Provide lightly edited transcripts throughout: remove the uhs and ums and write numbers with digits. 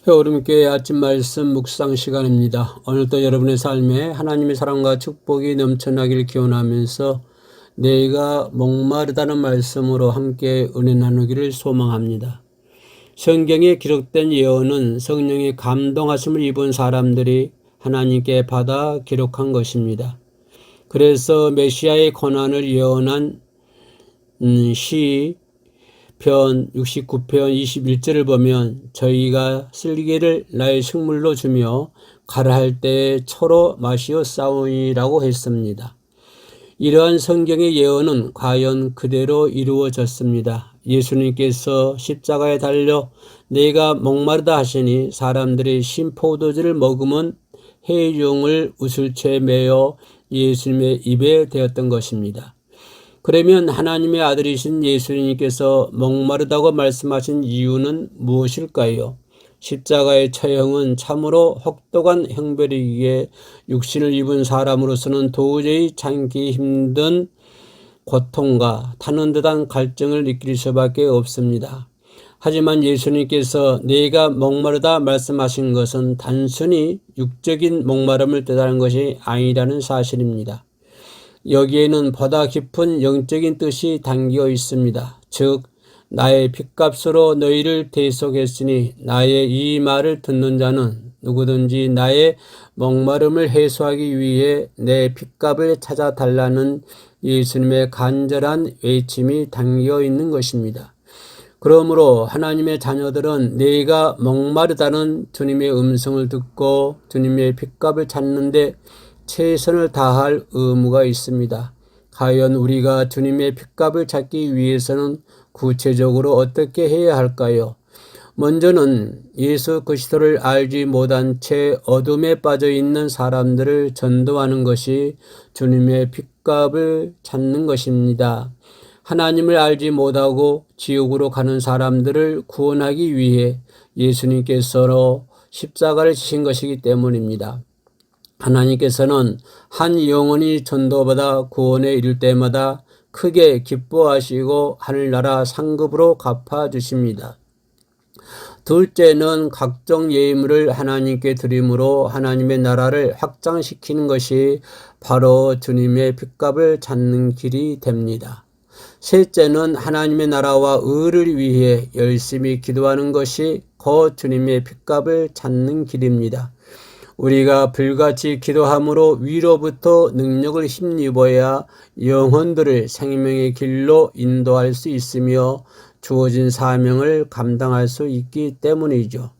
해오름교회 아침 말씀 묵상 시간입니다. 오늘도 여러분의 삶에 하나님의 사랑과 축복이 넘쳐나길 기원하면서 내가 목마르다는 말씀으로 함께 은혜 나누기를 소망합니다. 성경에 기록된 예언은 성령의 감동하심을 입은 사람들이 하나님께 받아 기록한 것입니다. 그래서 메시아의 고난을 예언한 시편 69편 21절을 보면 저희가 쓸개를 나의 식물로 주며 가라 할 때에 초로 마시어 싸우니라고 했습니다. 이러한 성경의 예언은 과연 그대로 이루어졌습니다. 예수님께서 십자가에 달려 내가 목마르다 하시니 사람들이 신포도주를 머금은 해중을 우슬채 매어 예수님의 입에 대었던 것입니다. 그러면 하나님의 아들이신 예수님께서 목마르다고 말씀하신 이유는 무엇일까요? 십자가의 처형은 참으로 혹독한 형벌이기에 육신을 입은 사람으로서는 도저히 참기 힘든 고통과 타는 듯한 갈증을 느낄 수밖에 없습니다. 하지만 예수님께서 내가 목마르다 말씀하신 것은 단순히 육적인 목마름을 뜻하는 것이 아니라는 사실입니다. 여기에는 보다 깊은 영적인 뜻이 담겨 있습니다. 즉 나의 핏값으로 너희를 대속했으니 나의 이 말을 듣는 자는 누구든지 나의 목마름을 해소하기 위해 내 핏값을 찾아달라는 예수님의 간절한 외침이 담겨 있는 것입니다. 그러므로 하나님의 자녀들은 내가 목마르다는 주님의 음성을 듣고 주님의 핏값을 찾는데 최선을 다할 의무가 있습니다. 과연 우리가 주님의 핏값을 찾기 위해서는 구체적으로 어떻게 해야 할까요? 먼저는 예수 그리스도를 알지 못한 채 어둠에 빠져 있는 사람들을 전도하는 것이 주님의 핏값을 찾는 것입니다. 하나님을 알지 못하고 지옥으로 가는 사람들을 구원하기 위해 예수님께서 십자가를 지신 것이기 때문입니다. 하나님께서는 한 영혼이 전도받아 구원에 이를 때마다 크게 기뻐하시고 하늘나라 상급으로 갚아주십니다. 둘째는 각종 예물을 하나님께 드림으로 하나님의 나라를 확장시키는 것이 바로 주님의 핏값을 찾는 길이 됩니다. 셋째는 하나님의 나라와 의를 위해 열심히 기도하는 것이 곧 주님의 핏값을 찾는 길입니다. 우리가 불같이 기도함으로 위로부터 능력을 힘입어야 영혼들을 생명의 길로 인도할 수 있으며 주어진 사명을 감당할 수 있기 때문이죠.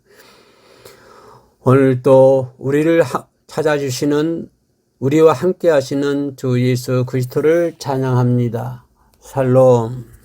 오늘도 우리를 찾아주시는 우리와 함께 하시는 주 예수 그리스도를 찬양합니다. 샬롬.